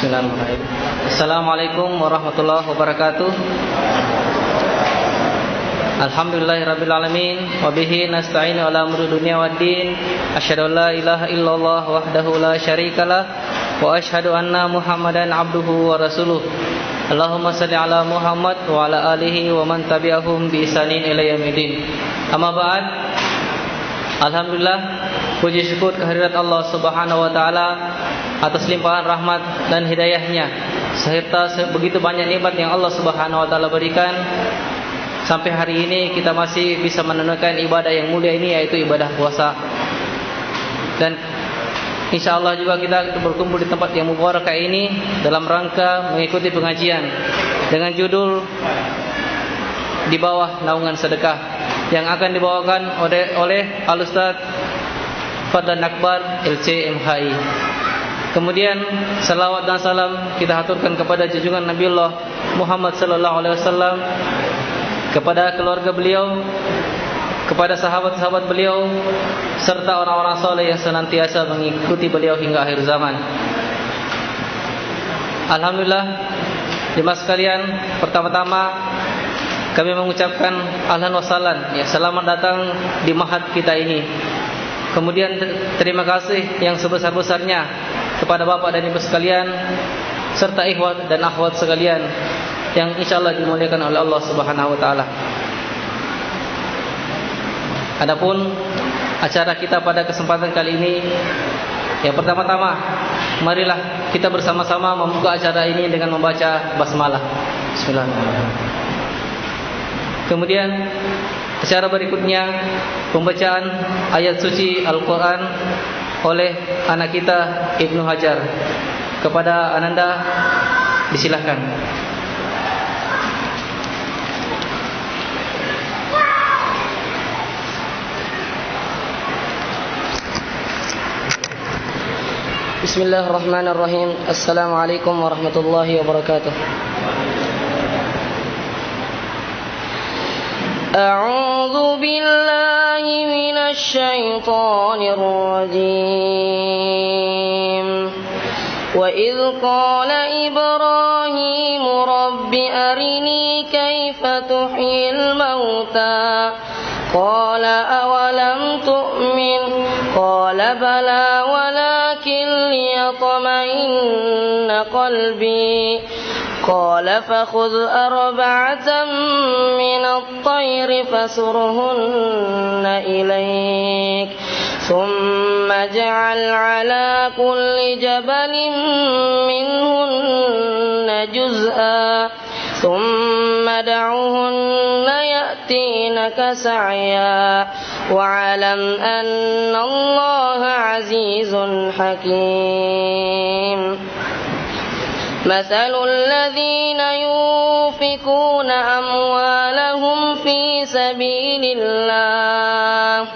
Bismillahirrahmanirrahim. Assalamualaikum warahmatullahi wabarakatuh. Alhamdulillahirabbil alamin wa bihi nasta'inu ala umuri dunya waddin. Asyhadu an la ilaha illallah wahdahu la syarikalah wa asyhadu anna Muhammadan abduhu wa rasuluh. Allahumma shalli ala Muhammad wa ala alihi wa man tabi'ahum bi ihsanin ila yaumil. Amma ba'd. Alhamdulillah, puji syukur kehadirat Allah Subhanahu wa taala atas limpahan rahmat dan hidayahnya serta begitu banyak nikmat yang Allah Subhanahu wa taala berikan. Sampai hari ini kita masih bisa menunaikan ibadah yang mulia ini, yaitu ibadah puasa. Dan insyaallah juga kita berkumpul di tempat yang mubarak ini dalam rangka mengikuti pengajian dengan judul Di Bawah Naungan Sedekah yang akan dibawakan oleh Al-Ustaz Fadlan Akbar LC-MHI. Kemudian salawat dan salam kita haturkan kepada junjungan Nabiullah Muhammad sallallahu alaihi wasallam, kepada keluarga beliau, kepada sahabat-sahabat beliau, serta orang-orang saleh yang senantiasa mengikuti beliau hingga akhir zaman. Alhamdulillah, jemaah sekalian, pertama-tama kami mengucapkan ahlan wa sahlan, ya, selamat datang di mahad kita ini. Kemudian terima kasih yang sebesar-besarnya kepada Bapak dan Ibu sekalian serta ikhwat dan akhwat sekalian yang insyaallah dimuliakan oleh Allah Subhanahu wa taala. Adapun acara kita pada kesempatan kali ini, yang pertama-tama marilah kita bersama-sama membuka acara ini dengan membaca basmalah. Bismillahirrahmanirrahim. Kemudian acara berikutnya pembacaan ayat suci Al-Quran oleh anak kita Ibnu Hajar. Kepada Ananda disilahkan. Bismillahirrahmanirrahim. Assalamualaikum warahmatullahi wabarakatuh. أعوذ بالله من الشيطان الرجيم وإذ قال إبراهيم رب أرني كيف تحيي الموتى قال أولم تؤمن قال بلى ولكن ليطمئن قلبي قال فخذ أربعة من الطير فصرهن إليك ثم اجعل على كل جبل منهن جزءا ثم دعهن يأتينك سعيا واعلم أن الله عزيز حكيم مثل الذين ينفقون أموالهم في سبيل الله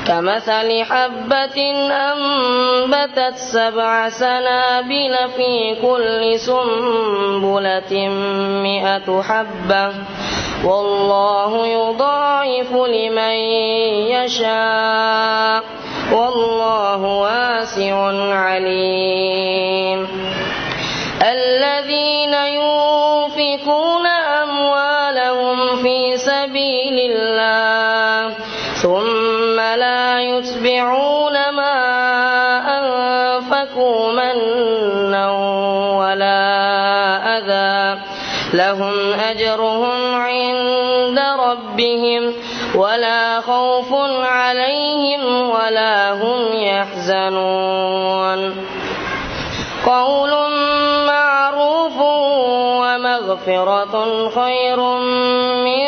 كمثل حبة أنبتت 7 سنابل في كل سنبلة 100 حبة والله يضاعف لمن يشاء والله واسع عليم الذين ينفقون أموالهم في سبيل الله ثم لا يتبعون ما أنفقوا منا ولا أذى لهم أجرهم عند ربهم ولا خوف عليهم ولا هم يحزنون قول معروف ومغفرة خير من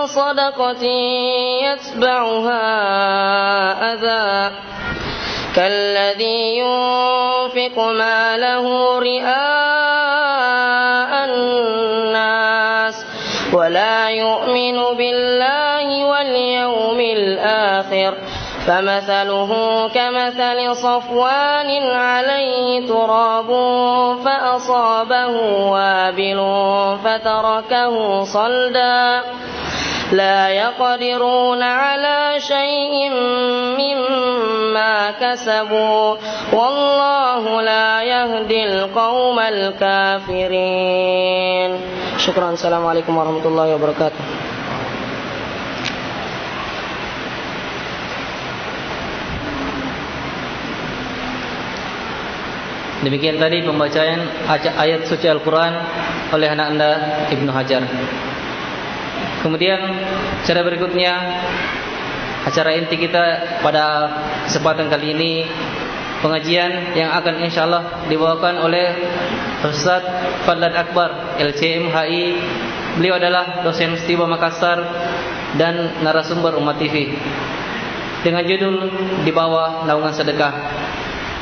صدقة يتبعها أذى كالذي ينفق ماله رئاء الناس ولا يؤمن بالله واليوم الآخر فمثله كمثل صفوان عليه تراب فأصابه وابل فتركه صلدا لا يقدرون على شيء مما كسبوا والله لا يهدي القوم الكافرين. شكرا. السلام عليكم ورحمة الله وبركاته. Demikian tadi pembacaan ayat suci Al-Quran oleh anak anda Ibnu Hajar. Kemudian cara berikutnya, acara inti kita pada kesempatan kali ini, pengajian yang akan insyaallah dibawakan oleh Ustaz Fadlan Akbar LCM HI. Beliau adalah dosen Setiba Makassar dan narasumber Umat TV dengan judul Di Bawah Naungan Sedekah.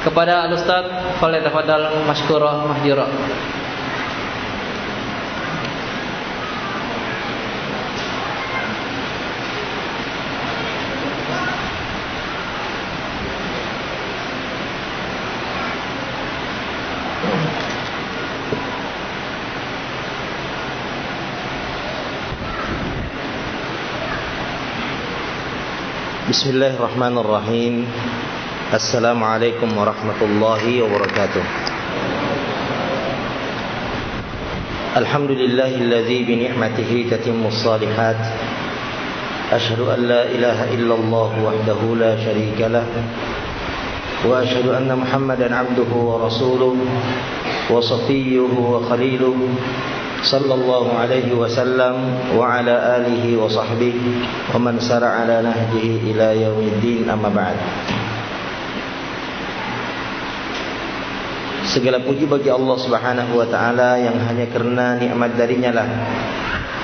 Kepada Al-Ustaz, falyatafadhal mashkurah mahjura. Bismillahirrahmanirrahim. Assalamualaikum warahmatullahi wabarakatuh. Alhamdulillahilladzi bi ni'matihi tatimmus shalihat. Asyhadu an la ilaha illallah wahdahu la syarika lah. Wa asyhadu anna Muhammadan 'abduhu wa rasuluhu wa safiyyuhu wa khaliluhu. Sallallahu alaihi wasallam wa ala alihi wa sahbihi wa man sara ala nahjihi ila yaumiddin, amma ba'd. Segala puji bagi Allah Subhanahu wa taala yang hanya karena nikmat darinya lah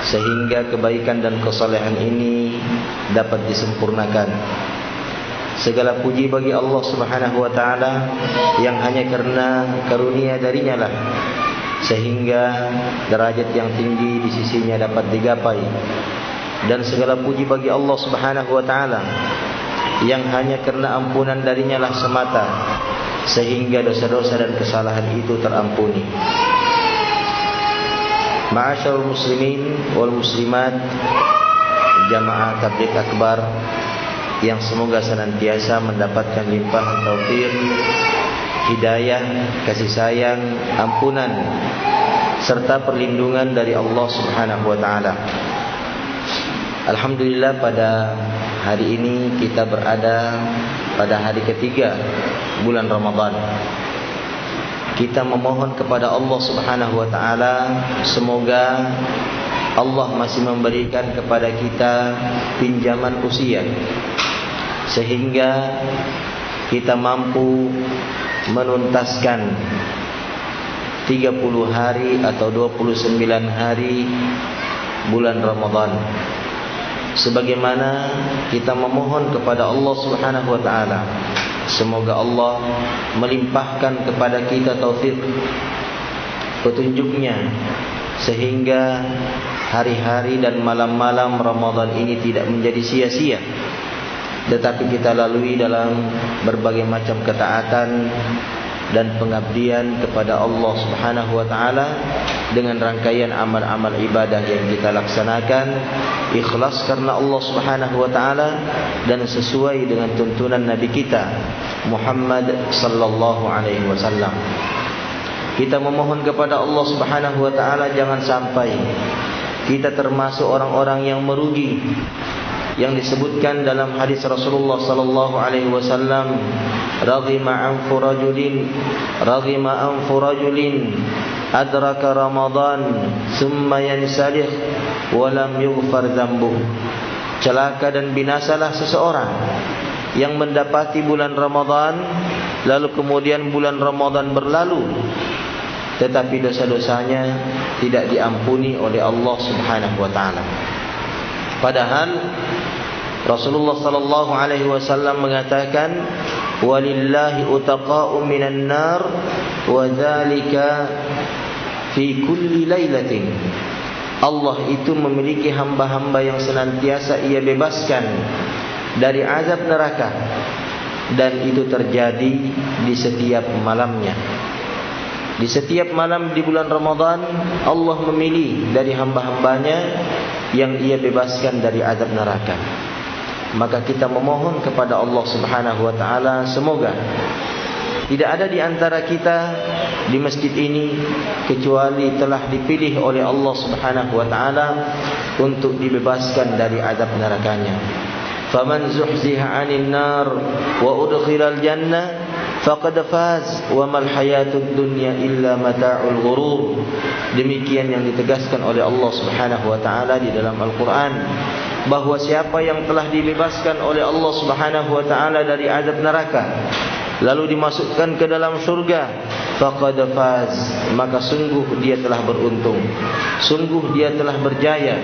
sehingga kebaikan dan kesalehan ini dapat disempurnakan. Segala puji bagi Allah Subhanahu wa taala yang hanya karena karunia darinya lah sehingga derajat yang tinggi di sisinya dapat digapai. Dan segala puji bagi Allah Subhanahu wa taala yang hanya karena ampunan darinya lah semata sehingga dosa-dosa dan kesalahan itu terampuni. Ma'asyarul muslimin wal muslimat, jamaah tabligh akbar yang semoga senantiasa mendapatkan limpahan taufik, hidayah, kasih sayang, ampunan serta perlindungan dari Allah Subhanahu wa taala. Alhamdulillah, pada hari ini kita berada pada hari ketiga bulan Ramadan. Kita memohon kepada Allah Subhanahu wa taala semoga Allah masih memberikan kepada kita pinjaman usia sehingga kita mampu menuntaskan 30 hari atau 29 hari bulan Ramadan. Sebagaimana kita memohon kepada Allah Subhanahu wa taala, semoga Allah melimpahkan kepada kita taufik petunjuknya sehingga hari-hari dan malam-malam Ramadan ini tidak menjadi sia-sia, tetapi kita lalui dalam berbagai macam ketaatan dan pengabdian kepada Allah Subhanahu wa taala dengan rangkaian amal-amal ibadah yang kita laksanakan ikhlas karena Allah Subhanahu wa taala dan sesuai dengan tuntunan Nabi kita Muhammad sallallahu alaihi wasallam. Kita memohon kepada Allah Subhanahu wa taala jangan sampai kita termasuk orang-orang yang merugi, yang disebutkan dalam hadis Rasulullah sallallahu alaihi wasallam, raghima anfu rajulin adraka Ramadan thumma yansalih wa lam yughfar dzambuh. Celaka dan binasalah seseorang yang mendapati bulan Ramadan lalu kemudian bulan Ramadan berlalu tetapi dosa-dosanya tidak diampuni oleh Allah Subhanahu wa taala. Padahal Rasulullah sallallahu alaihi wasallam mengatakan, walillahi utaqa'u minan nar wa dzalika fi kulli lailatin. Allah itu memiliki hamba-hamba yang senantiasa ia bebaskan dari azab neraka, dan itu terjadi di setiap malamnya. Di setiap malam di bulan Ramadan Allah memilih dari hamba-hambanya yang ia bebaskan dari azab neraka. Maka kita memohon kepada Allah Subhanahu wa taala, semoga tidak ada di antara kita di masjid ini kecuali telah dipilih oleh Allah Subhanahu wa taala untuk dibebaskan dari azab nerakanya. Faman zuhziha 'anil nar wa udkhilal jannah faqad faz wa mal hayatud dunya illa mata'ul ghurur. Demikian yang ditegaskan oleh Allah Subhanahu wa taala di dalam Al-Qur'an, bahwa siapa yang telah dibebaskan oleh Allah Subhanahu wa taala dari azab neraka lalu dimasukkan ke dalam surga, faqad faz, maka sungguh dia telah beruntung, sungguh dia telah berjaya.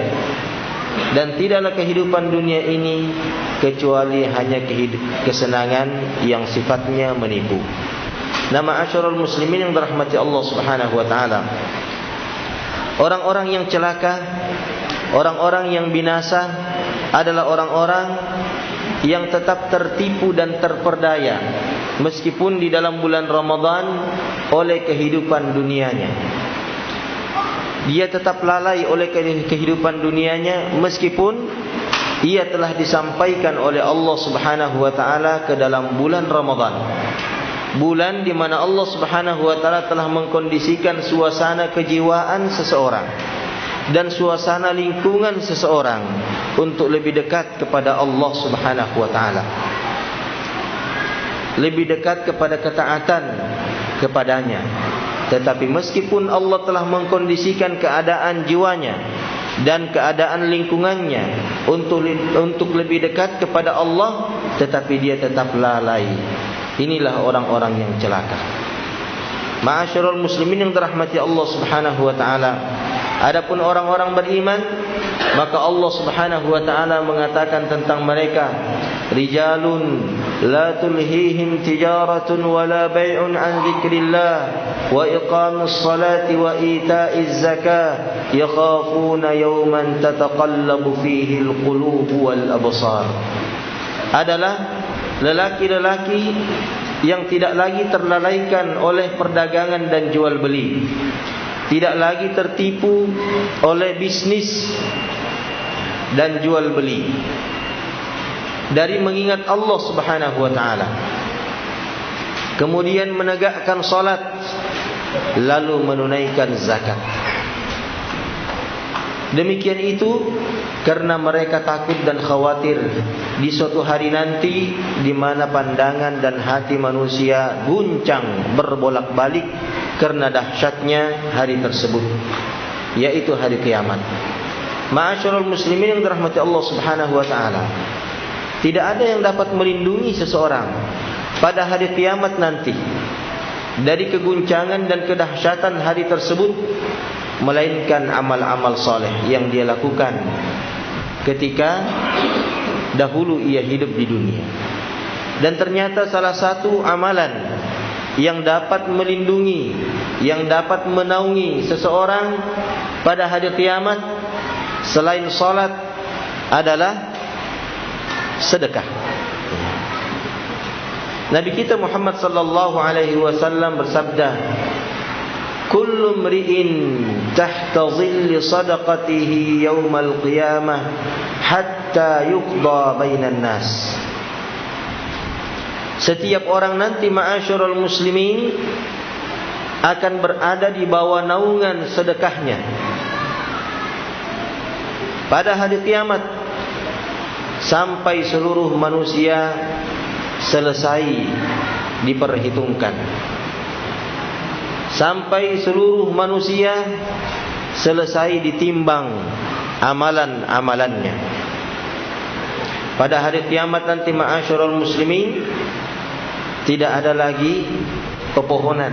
Dan tidaklah kehidupan dunia ini kecuali hanya kesenangan yang sifatnya menipu. Nama asyarul muslimin yang dirahmati Allah Subhanahu wa taala, orang-orang yang celaka, orang-orang yang binasa adalah orang-orang yang tetap tertipu dan terperdaya meskipun di dalam bulan Ramadan oleh kehidupan dunianya. Dia tetap lalai oleh kehidupan dunianya meskipun ia telah disampaikan oleh Allah Subhanahu wa taala ke dalam bulan Ramadan. Bulan di mana Allah Subhanahu wa taala telah mengkondisikan suasana kejiwaan seseorang dan suasana lingkungan seseorang untuk lebih dekat kepada Allah Subhanahu wa taala, lebih dekat kepada ketaatan kepadanya. Tetapi meskipun Allah telah mengkondisikan keadaan jiwanya dan keadaan lingkungannya untuk lebih dekat kepada Allah, tetapi dia tetap lalai. Inilah orang-orang yang celaka. Ma'asyiral muslimin yang dirahmati Allah Subhanahu wa taala, adapun orang-orang beriman, maka Allah Subhanahu wa taala mengatakan tentang mereka, rijalun la tulhihim tijaratun wala bai'un an dzikrillah wa iqamis salati wa ita'iz zakah yakhafuna yawman tataqallabu fihi alqulub wal absar. Adalah lelaki-lelaki yang tidak lagi terlalaikan oleh perdagangan dan jual beli, tidak lagi tertipu oleh bisnis dan jual beli, dari mengingat Allah Subhanahu wa taala, kemudian menegakkan salat, lalu menunaikan zakat. Demikian itu karena mereka takut dan khawatir di suatu hari nanti di mana pandangan dan hati manusia guncang berbolak-balik karena dahsyatnya hari tersebut, yaitu hari kiamat. Ma'asyiral muslimin yang dirahmati Allah Subhanahu wa taala, tidak ada yang dapat melindungi seseorang pada hari kiamat nanti dari keguncangan dan kedahsyatan hari tersebut, melainkan amal-amal soleh yang dia lakukan ketika dahulu ia hidup di dunia. Dan ternyata salah satu amalan yang dapat melindungi, yang dapat menaungi seseorang pada hari kiamat selain salat adalah sedekah. Nabi kita Muhammad sallallahu alaihi wasallam bersabda, kullu mri'in tahta dhilli sadaqatihi yaumal qiyamah hatta yuqda bainan nas. Setiap orang nanti ma'asyiral muslimin akan berada di bawah naungan sedekahnya pada hari kiamat sampai seluruh manusia selesai diperhitungkan, sampai seluruh manusia selesai ditimbang amalan-amalannya. Pada hari kiamat nanti ma'asyiral muslimin tidak ada lagi pepohonan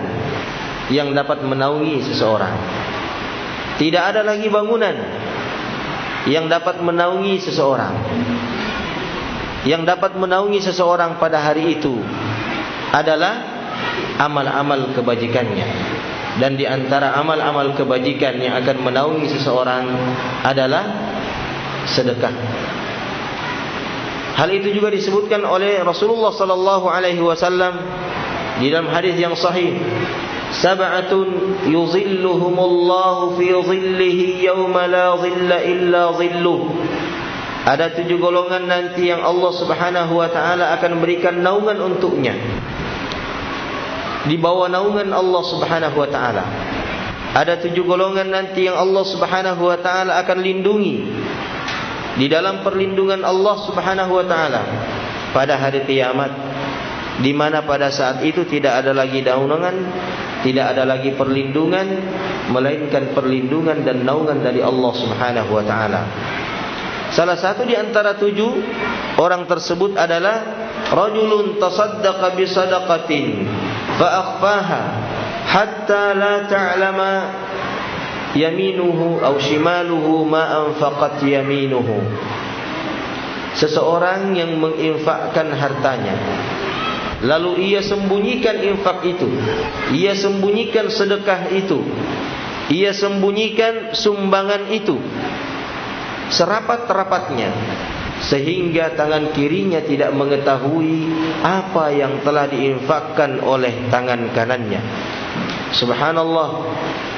yang dapat menaungi seseorang, tidak ada lagi bangunan yang dapat menaungi seseorang. Yang dapat menaungi seseorang pada hari itu adalah amal-amal kebajikannya. Dan di antara amal-amal kebajikan yang akan menaungi seseorang adalah sedekah. Hal itu juga disebutkan oleh Rasulullah sallallahu alaihi wasallam di dalam hadis yang sahih Sab'atun yuzilluhumullahu fi zillihi yawma la zilla illa zilluh. Ada 7 golongan nanti yang Allah Subhanahu wa taala akan berikan naungan untuknya. Di bawah naungan Allah Subhanahu wa taala. Ada 7 golongan nanti yang Allah Subhanahu wa taala akan lindungi di dalam perlindungan Allah Subhanahu wa taala pada hari kiamat, di mana pada saat itu tidak ada lagi naungan, tidak ada lagi perlindungan, melainkan perlindungan dan naungan dari Allah Subhanahu wa taala. Salah satu di antara 7 orang tersebut adalah rajulun tasaddaqa bi sadaqatin fa akhfaha hatta la ta'lama yaminuhu aw shimaluhu ma anfaqat yaminuhu. Seseorang yang menginfakkan hartanya, lalu ia sembunyikan infak itu, ia sembunyikan sedekah itu, ia sembunyikan sumbangan itu serapat-rapatnya, sehingga tangan kirinya tidak mengetahui apa yang telah diinfakkan oleh tangan kanannya. Subhanallah,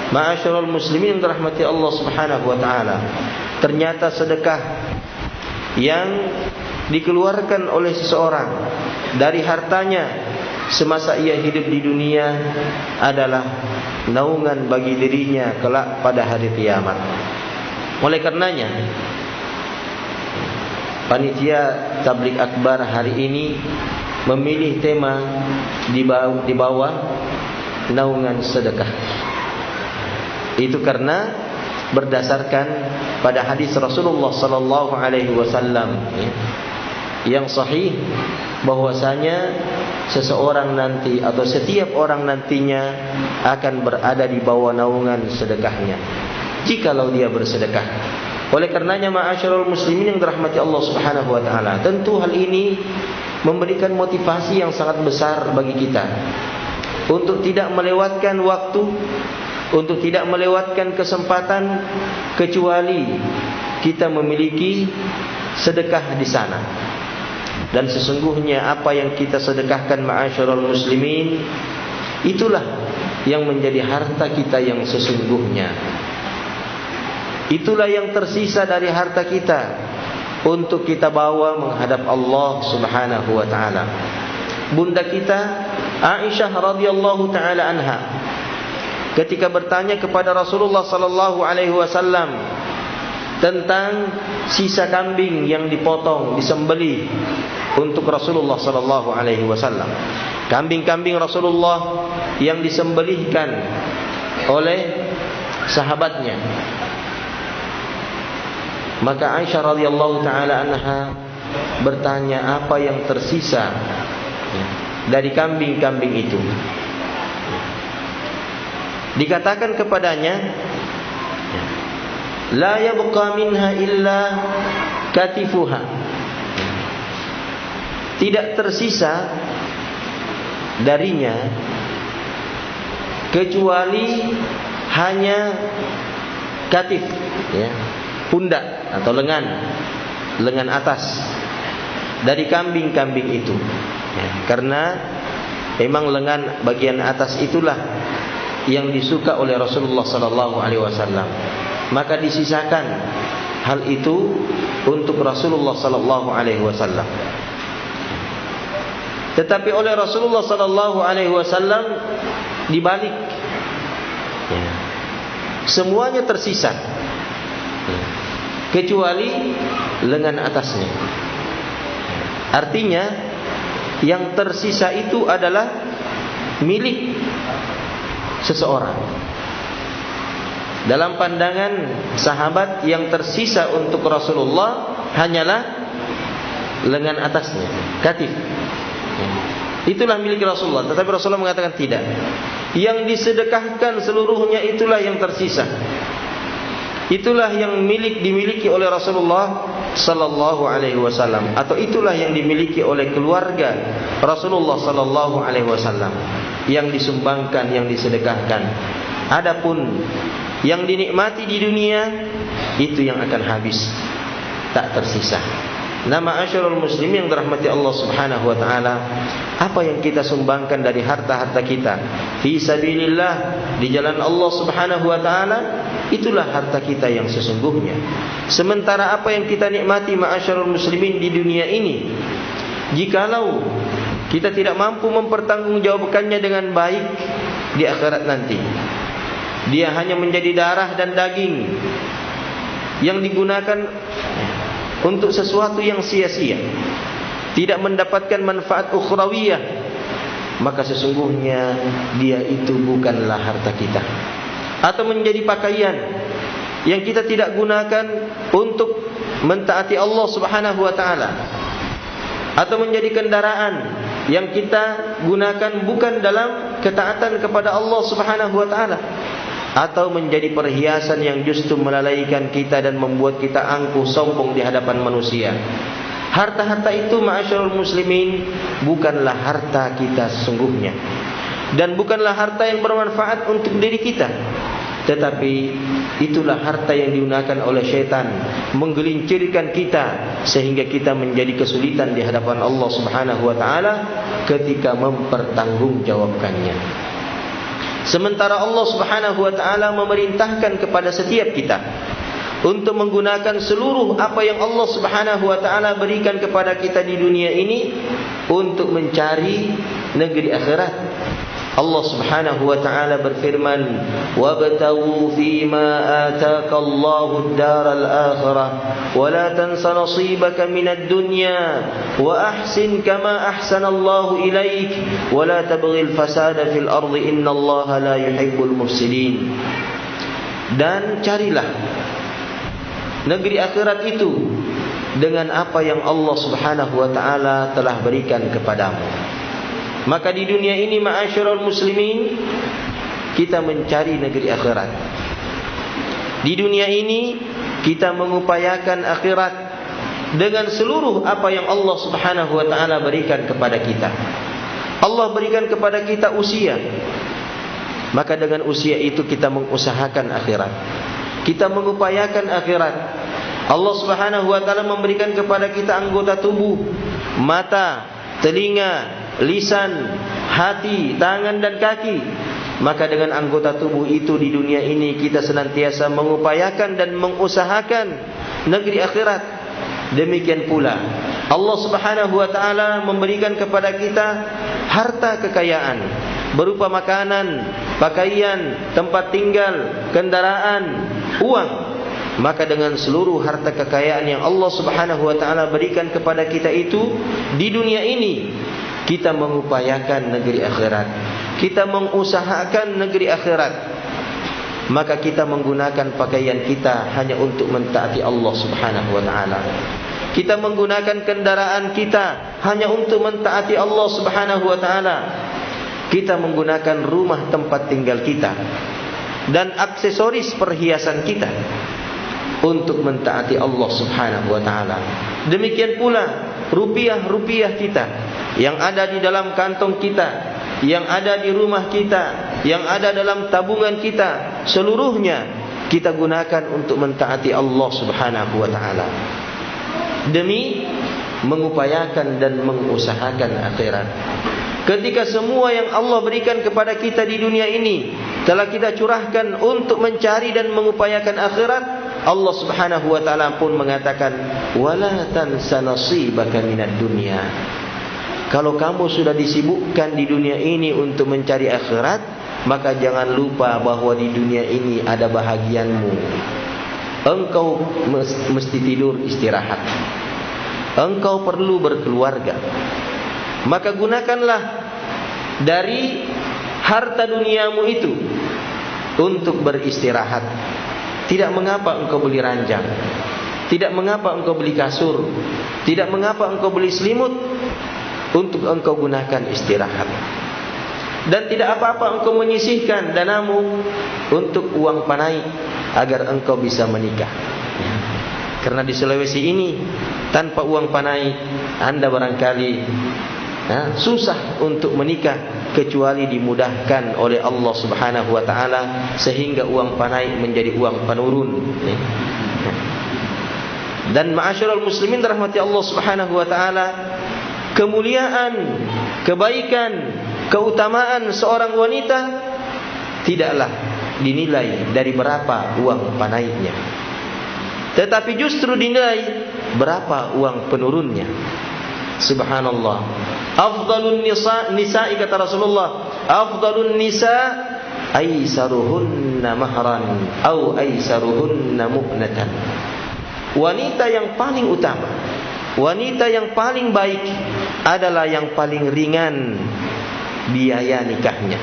ma'asyiral muslimin yang dirahmati Allah Subhanahu wa taala. Ternyata sedekah yang dikeluarkan oleh seseorang dari hartanya semasa ia hidup di dunia adalah naungan bagi dirinya kelak pada hari kiamat. Oleh karenanya, panitia Tabligh Akbar hari ini memilih tema di bawah naungan sedekah. Itu karena berdasarkan pada hadis Rasulullah sallallahu alaihi wasallam yang sahih, bahwasanya seseorang nanti atau setiap orang nantinya akan berada di bawah naungan sedekahnya jikalau dia bersedekah. Oleh karenanya, ma'asyiral muslimin yang dirahmati Allah Subhanahu wa taala, tentu hal ini memberikan motivasi yang sangat besar bagi kita untuk tidak melewatkan waktu, untuk tidak melewatkan kesempatan kecuali kita memiliki sedekah di sana. Dan sesungguhnya apa yang kita sedekahkan, ma'asyiral muslimin, itulah yang menjadi harta kita yang sesungguhnya. Itulah yang tersisa dari harta kita untuk kita bawa menghadap Allah Subhanahu wa taala. Bunda kita Aisyah radhiyallahu taala anha ketika bertanya kepada Rasulullah sallallahu alaihi wasallam tentang sisa kambing yang dipotong, disembelih untuk Rasulullah sallallahu alaihi wasallam. Kambing-kambing Rasulullah yang disembelihkan oleh sahabatnya. Maka Aisyah radhiyallahu taala anha bertanya, apa yang tersisa dari kambing-kambing itu? Dikatakan kepadanya, la yabqa minha illa katifuha. Tidak tersisa darinya kecuali hanya katif, ya, pundak atau lengan atas dari kambing-kambing itu, ya, karena memang lengan bagian atas itulah yang disuka oleh Rasulullah sallallahu alaihi wasallam. Maka disisakan hal itu untuk Rasulullah sallallahu alaihi wasallam. Tetapi oleh Rasulullah sallallahu alaihi wasallam dibalik, ya, semuanya tersisa kecuali lengan atasnya. Artinya yang tersisa itu adalah milik seseorang. Dalam pandangan sahabat, yang tersisa untuk Rasulullah hanyalah lengan atasnya, katif. Itulah milik Rasulullah. Tetapi Rasulullah mengatakan tidak. Yang disedekahkan seluruhnya itulah yang tersisa. Itulah yang dimiliki oleh Rasulullah sallallahu alaihi wasallam, atau itulah yang dimiliki oleh keluarga Rasulullah sallallahu alaihi wasallam, yang disumbangkan, yang disedekahkan. Adapun yang dinikmati di dunia itu yang akan habis, tak tersisa. Nama asyarul muslim yang dirahmati Allah subhanahu wa ta'ala, apa yang kita sumbangkan dari harta-harta kita fi sabilillah, di jalan Allah subhanahu wa ta'ala, itulah harta kita yang sesungguhnya. Sementara apa yang kita nikmati ma'asyarul muslimin di dunia ini, jikalau kita tidak mampu mempertanggungjawabkannya dengan baik di akhirat nanti, dia hanya menjadi darah dan daging yang digunakan untuk sesuatu yang sia-sia, tidak mendapatkan manfaat ukhrawiyah, maka sesungguhnya dia itu bukanlah harta kita. Atau menjadi pakaian yang kita tidak gunakan untuk mentaati Allah subhanahu wa ta'ala, atau menjadi kendaraan yang kita gunakan bukan dalam ketaatan kepada Allah subhanahu wa ta'ala, atau menjadi perhiasan yang justru melalaikan kita dan membuat kita angkuh sombong di hadapan manusia. Harta-harta itu ma'asyarul muslimin bukanlah harta kita sesungguhnya, dan bukanlah harta yang bermanfaat untuk diri kita, tetapi itulah harta yang digunakan oleh syaitan menggelincirkan kita sehingga kita menjadi kesulitan di hadapan Allah subhanahu wa ta'ala ketika mempertanggungjawabkannya. Sementara Allah subhanahu wa ta'ala memerintahkan kepada setiap kita untuk menggunakan seluruh apa yang Allah subhanahu wa ta'ala berikan kepada kita di dunia ini untuk mencari negeri akhirat. Allah subhanahu wa ta'ala berfirman, وَابْتَغُوا فِي مَا آتَاكَ اللَّهُ الدَّارَ الْآخِرَةَ وَلَا تَنْسَ نَصِيبَكَ مِنَ الدُّنْيَا وَأَحْسِنْ كَمَا أَحْسَنَ اللَّهُ إِلَيْكَ وَلَا تَبْغِ الْفَسَادَ فِي الْأَرْضِ إِنَّ اللَّهَ لَا يُحِبُّ الْمُفْسِدِينَ. Dan carilah negeri akhirat itu dengan apa yang Allah subhanahu wa ta'ala telah berikan kepadamu. Maka di dunia ini ma'asyarul muslimin, kita mencari negeri akhirat. Di dunia ini kita mengupayakan akhirat dengan seluruh apa yang Allah subhanahu wa ta'ala berikan kepada kita. Allah berikan kepada kita usia, maka dengan usia itu kita mengusahakan akhirat, kita mengupayakan akhirat. Allah subhanahu wa ta'ala memberikan kepada kita anggota tubuh, mata, telinga, lisan, hati, tangan dan kaki. Maka dengan anggota tubuh itu di dunia ini kita senantiasa mengupayakan dan mengusahakan negeri akhirat. Demikian pula Allah subhanahu wa ta'ala memberikan kepada kita harta kekayaan berupa makanan, pakaian, tempat tinggal, kendaraan, uang. Maka dengan seluruh harta kekayaan yang Allah subhanahu wa ta'ala berikan kepada kita itu di dunia ini, kita mengupayakan negeri akhirat, kita mengusahakan negeri akhirat. Maka kita menggunakan pakaian kita hanya untuk mentaati Allah subhanahu wa ta'ala, kita menggunakan kendaraan kita hanya untuk mentaati Allah subhanahu wa ta'ala, kita menggunakan rumah tempat tinggal kita dan aksesoris perhiasan kita untuk mentaati Allah subhanahu wa ta'ala. Demikian pula rupiah-rupiah kita yang ada di dalam kantong kita, yang ada di rumah kita, yang ada dalam tabungan kita, seluruhnya kita gunakan untuk mentaati Allah subhanahu wa ta'ala, demi mengupayakan dan mengusahakan akhirat. Ketika semua yang Allah berikan kepada kita di dunia ini telah kita curahkan untuk mencari dan mengupayakan akhirat, Allah subhanahu wa ta'ala pun mengatakan, wala tansa nasibaka minad dunya. Kalau kamu sudah disibukkan di dunia ini untuk mencari akhirat, maka jangan lupa bahwa di dunia ini ada bahagianmu. Engkau mesti tidur istirahat, engkau perlu berkeluarga. Maka gunakanlah dari harta duniamu itu untuk beristirahat. Tidak mengapa engkau beli ranjang, tidak mengapa engkau beli kasur, tidak mengapa engkau beli selimut, untuk engkau gunakan istirahat. Dan tidak apa-apa engkau menyisihkan danamu untuk uang panai agar engkau bisa menikah. Karena di Sulawesi ini tanpa uang panai Anda barangkali susah untuk menikah, kecuali dimudahkan oleh Allah subhanahu wa ta'ala sehingga uang panai menjadi uang penurun. Dan ma'asyiral muslimin rahmati Allah Subhanahu wa taala, kemuliaan, kebaikan, keutamaan seorang wanita tidaklah dinilai dari berapa uang panainya, tetapi justru dinilai berapa uang penurunnya. Subhanallah. Afdalun nisa'i, kata Rasulullah, afdalun nisa' aisaruhunna mahran au aisaruhunna mu'natan. Wanita yang paling utama, wanita yang paling baik adalah yang paling ringan biaya nikahnya,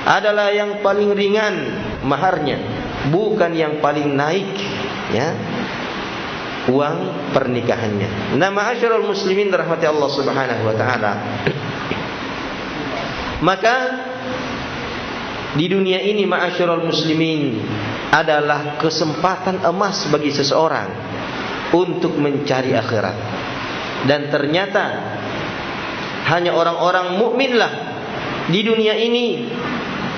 adalah yang paling ringan maharnya, bukan yang paling naik ya uang pernikahannya. Nah, ma'asyiral muslimin rahmati Allah Subhanahu wa taala, maka di dunia ini ma'asyiral muslimin adalah kesempatan emas bagi seseorang untuk mencari akhirat. Dan ternyata hanya orang-orang mukminlah di dunia ini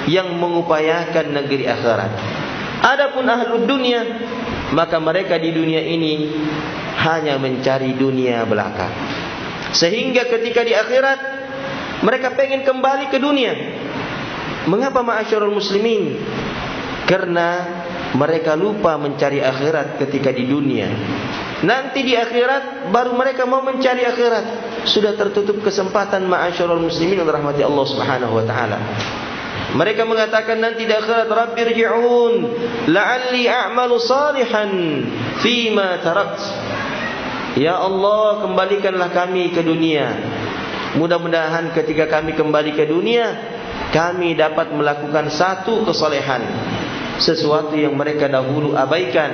yang mengupayakan negeri akhirat. Adapun ahlud dunia, maka mereka di dunia ini hanya mencari dunia belaka. Sehingga ketika di akhirat mereka pengen kembali ke dunia. Mengapa ma'asyiral muslimin? Karena mereka lupa mencari akhirat ketika di dunia. Nanti di akhirat baru mereka mau mencari akhirat, sudah tertutup kesempatan ma'asyiral muslimin rahmati Allah Subhanahu wa taala. Mereka mengatakan nanti di akhirat, Rabbirji'un la'alli a'malu salihan fima tarakt. Ya Allah, kembalikanlah kami ke dunia. Mudah-mudahan ketika kami kembali ke dunia, kami dapat melakukan satu kesalehan, sesuatu yang mereka dahulu abaikan,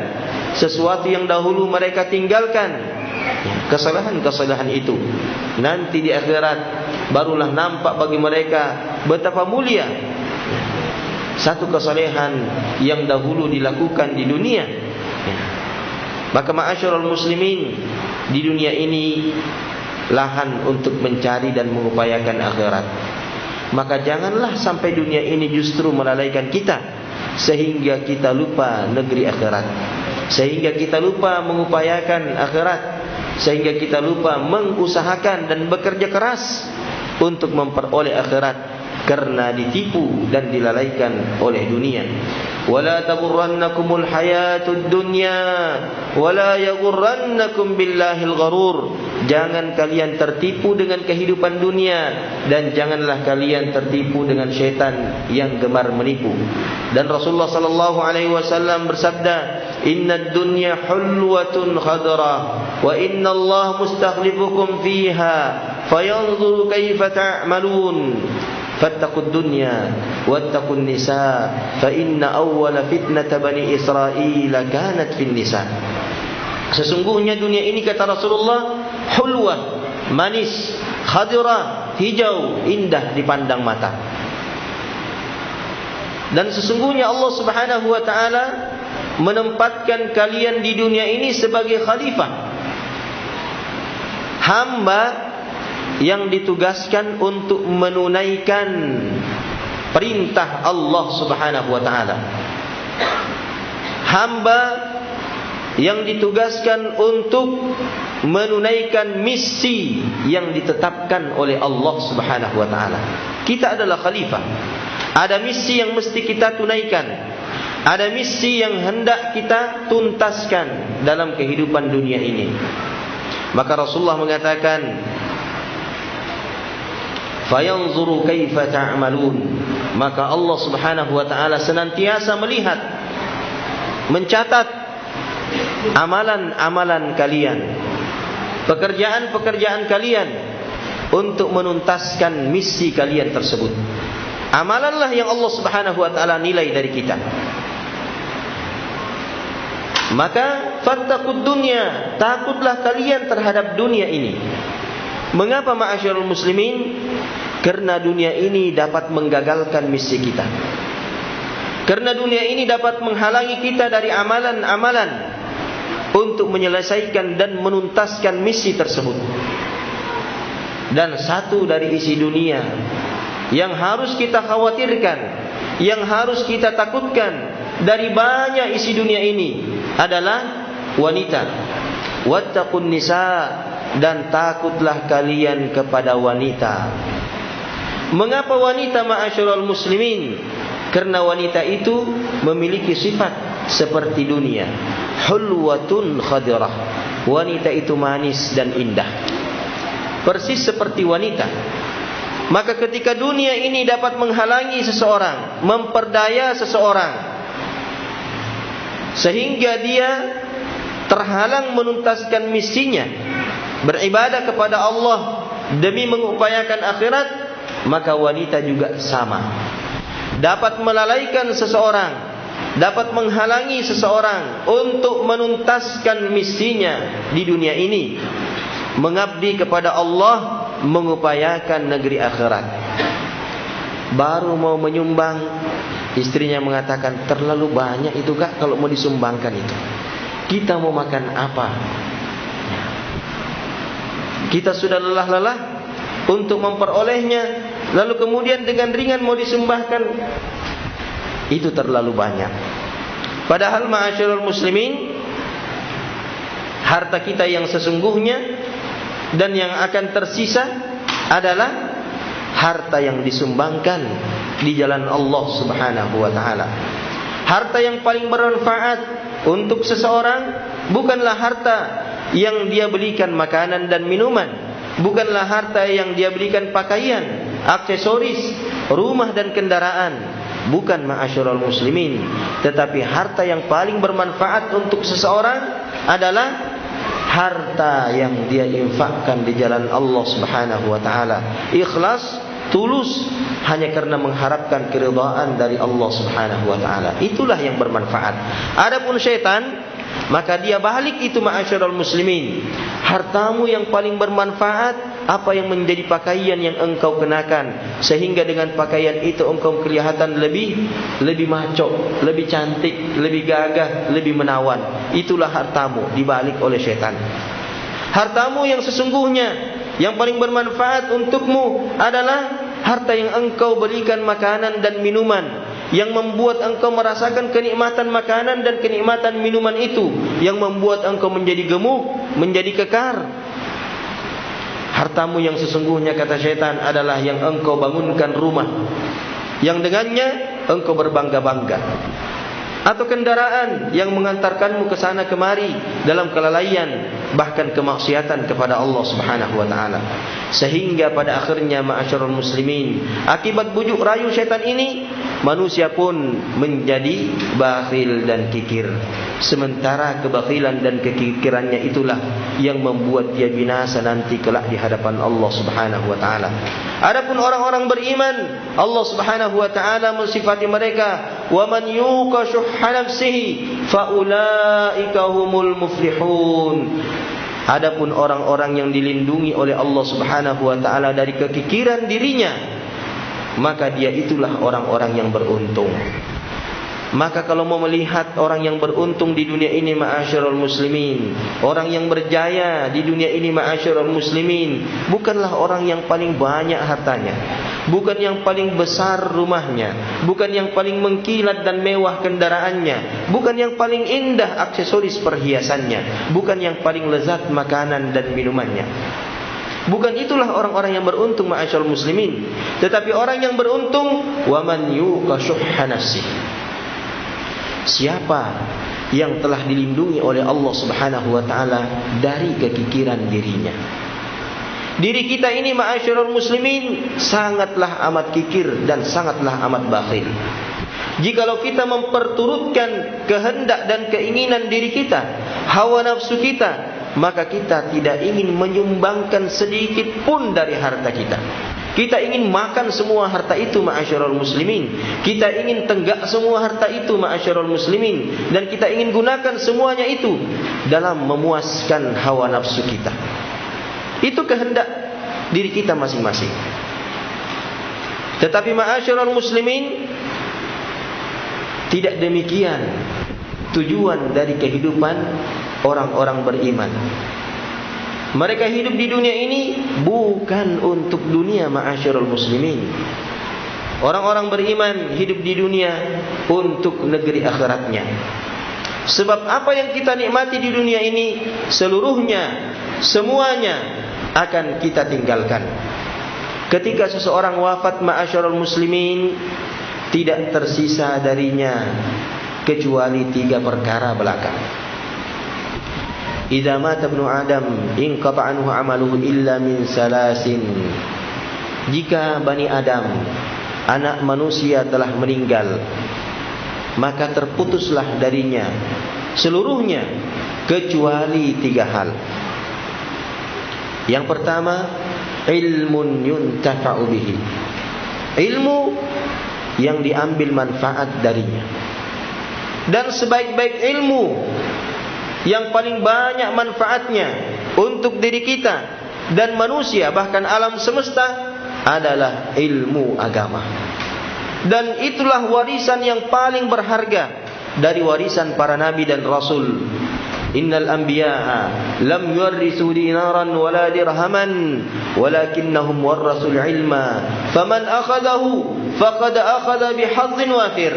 sesuatu yang dahulu mereka tinggalkan. Kesalahan-kesalahan itu nanti di akhirat barulah nampak bagi mereka betapa mulia satu kesalehan yang dahulu dilakukan di dunia. Maka ma'asyiral muslimin, di dunia ini lahan untuk mencari dan mengupayakan akhirat. Maka janganlah sampai dunia ini justru melalaikan kita, sehingga kita lupa negeri akhirat, sehingga kita lupa mengupayakan akhirat, sehingga kita lupa mengusahakan dan bekerja keras untuk memperoleh akhirat, karena ditipu dan dilalaikan oleh dunia. Wala taghurrannakumul hayatud dunya wala yaghurrannakum billahil gharur. Jangan kalian tertipu dengan kehidupan dunia, dan janganlah kalian tertipu dengan syaitan yang gemar menipu. Dan Rasulullah sallallahu alaihi wasallam bersabda, "Innad dunya hulwatun khadra wa innallaha mustakhlifukum fiha fayanzuru kaifa ta'malun. Fattaqud dunya wattaqun nisa fa inna awwala fitnata bani Israil kanat fin nisa." Sesungguhnya dunia ini, kata Rasulullah, hulwah, manis, khadira, hijau, indah dipandang mata. Dan sesungguhnya Allah Subhanahu wa taala menempatkan kalian di dunia ini sebagai khalifah, hamba yang ditugaskan untuk menunaikan perintah Allah Subhanahu wa taala, hamba yang ditugaskan untuk menunaikan misi yang ditetapkan oleh Allah Subhanahu wa taala. Kita adalah khalifah. Ada misi yang mesti kita tunaikan, ada misi yang hendak kita tuntaskan dalam kehidupan dunia ini. Maka Rasulullah mengatakan, fayanzuru kaifa ta'malun. Maka Allah Subhanahu wa taala senantiasa melihat, mencatat amalan-amalan kalian, pekerjaan-pekerjaan kalian untuk menuntaskan misi kalian tersebut. Amalanlah yang Allah Subhanahu wa taala nilai dari kita. Maka fattaqud dunya, takutlah kalian terhadap dunia ini. Mengapa ma'asyiral muslimin? Karena dunia ini dapat menggagalkan misi kita. Karena dunia ini dapat menghalangi kita dari amalan-amalan untuk menyelesaikan dan menuntaskan misi tersebut. Dan satu dari isi dunia yang harus kita khawatirkan, yang harus kita takutkan dari banyak isi dunia ini adalah wanita. wattaqun nisa, dan takutlah kalian kepada wanita. Mengapa wanita ma'asyiral muslimin? Karena wanita itu memiliki sifat seperti dunia. Hulwatun khadirah. Wanita itu manis dan indah, persis seperti wanita. Maka ketika dunia ini dapat menghalangi seseorang, memperdaya seseorang, sehingga dia terhalang menuntaskan misinya, beribadah kepada Allah demi mengupayakan akhirat, maka wanita juga sama. Dapat melalaikan seseorang, dapat menghalangi seseorang untuk menuntaskan misinya di dunia ini, mengabdi kepada Allah, mengupayakan negeri akhirat. Baru mau menyumbang, istrinya mengatakan, terlalu banyak itu kak kalau mau disumbangkan itu. Kita mau makan apa? Kita sudah lelah-lelah untuk memperolehnya, lalu kemudian dengan ringan mau disumbangkan, itu terlalu banyak. Padahal ma'asyiral muslimin, harta kita yang sesungguhnya dan yang akan tersisa adalah harta yang disumbangkan di jalan Allah Subhanahu wa taala. Harta yang paling bermanfaat untuk seseorang bukanlah harta yang dia belikan makanan dan minuman, bukanlah harta yang dia belikan pakaian, aksesoris, rumah dan kendaraan, bukan ma'asyiral muslimin. Tetapi harta yang paling bermanfaat untuk seseorang adalah harta yang dia infakkan di jalan Allah Subhanahu wa taala. Ikhlas, tulus, hanya karena mengharapkan keridhaan dari Allah Subhanahu wa taala. Itulah yang bermanfaat. Adapun syaitan, maka dia balik itu ma'asyiral muslimin. Hartamu yang paling bermanfaat, apa yang menjadi pakaian yang engkau kenakan, sehingga dengan pakaian itu engkau kelihatan lebih maco, lebih cantik, lebih gagah, lebih menawan. Itulah hartamu dibalik oleh syaitan. Hartamu yang sesungguhnya, yang paling bermanfaat untukmu adalah harta yang engkau berikan makanan dan minuman, yang membuat engkau merasakan kenikmatan makanan dan kenikmatan minuman itu, yang membuat engkau menjadi gemuk, menjadi kekar. Hartamu yang sesungguhnya, kata syaitan, adalah yang engkau bangunkan rumah, yang dengannya engkau berbangga-bangga, atau kendaraan yang mengantarkanmu ke sana kemari dalam kelalaian, bahkan kemaksiatan kepada Allah Subhanahu wa taala. Sehingga pada akhirnya ma'asyiral muslimin, akibat bujuk rayu syaitan ini, manusia pun menjadi bakhil dan kikir. Sementara kebakhilan dan kekikirannya itulah yang membuat dia binasa nanti kelak di hadapan Allah Subhanahu wa taala. Adapun orang-orang beriman, Allah Subhanahu wa taala mensifati mereka, "Wa man yuqa syuhha nafsihi fa ulaika humul muflihun." Adapun orang-orang yang dilindungi oleh Allah Subhanahu wa taala dari kekikiran dirinya, maka dia itulah orang-orang yang beruntung. Maka kalau mau melihat orang yang beruntung di dunia ini ma'asyiral muslimin, orang yang berjaya di dunia ini ma'asyiral muslimin, bukanlah orang yang paling banyak hartanya, bukan yang paling besar rumahnya, bukan yang paling mengkilat dan mewah kendaraannya, bukan yang paling indah aksesoris perhiasannya, bukan yang paling lezat makanan dan minumannya. Bukan itulah orang-orang yang beruntung ma'asyiral muslimin. Tetapi orang yang beruntung, wa man yuqa syuhha nafsihi, siapa yang telah dilindungi oleh Allah Subhanahu wa taala dari kekikiran dirinya. Diri kita ini ma'asyiral muslimin sangatlah amat kikir dan sangatlah amat bakhil. Jikalau kita memperturutkan kehendak dan keinginan diri kita, hawa nafsu kita, maka kita tidak ingin menyumbangkan sedikit pun dari harta kita. Kita ingin makan semua harta itu ma'asyiral muslimin. Kita ingin tenggak semua harta itu ma'asyiral muslimin. Dan kita ingin gunakan semuanya itu dalam memuaskan hawa nafsu kita. Itu kehendak diri kita masing-masing. Tetapi ma'asyiral muslimin, tidak demikian tujuan dari kehidupan orang-orang beriman. Mereka hidup di dunia ini bukan untuk dunia ma'asyiral muslimin. Orang-orang beriman hidup di dunia untuk negeri akhiratnya. Sebab apa yang kita nikmati di dunia ini seluruhnya, semuanya akan kita tinggalkan. Ketika seseorang wafat, ma'asyiral muslimin, tidak tersisa darinya kecuali 3 perkara belaka. Idza mata ibnu Adam inqata anhu amaluhu illa min salasin. Jika Bani Adam, anak manusia telah meninggal, maka terputuslah darinya seluruhnya kecuali 3 hal. Yang pertama, ilmun yuntafa'u bihi. Ilmu yang diambil manfaat darinya. Dan sebaik-baik ilmu yang paling banyak manfaatnya untuk diri kita dan manusia, bahkan alam semesta, adalah ilmu agama. Dan itulah warisan yang paling berharga dari warisan para nabi dan rasul. Innal anbiya'a lam yuwarrisu dinaran wala dirhaman walakinnahum warrasul ilma faman akhadahu faqad akhadha bihadhin wafir.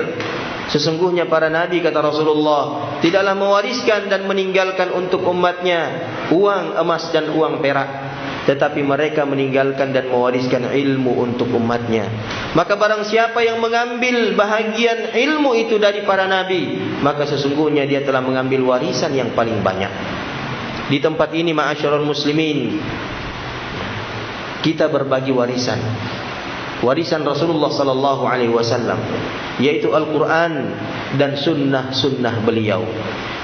Sesungguhnya para nabi, kata Rasulullah, tidaklah mewariskan dan meninggalkan untuk umatnya uang emas dan uang perak, tetapi mereka meninggalkan dan mewariskan ilmu untuk umatnya. Maka barang siapa yang mengambil bahagian ilmu itu dari para nabi, maka sesungguhnya dia telah mengambil warisan yang paling banyak. Di tempat ini, ma'asyiral muslimin, kita berbagi warisan. Warisan Rasulullah sallallahu alaihi wasallam, yaitu Al-Quran dan sunnah-sunnah beliau.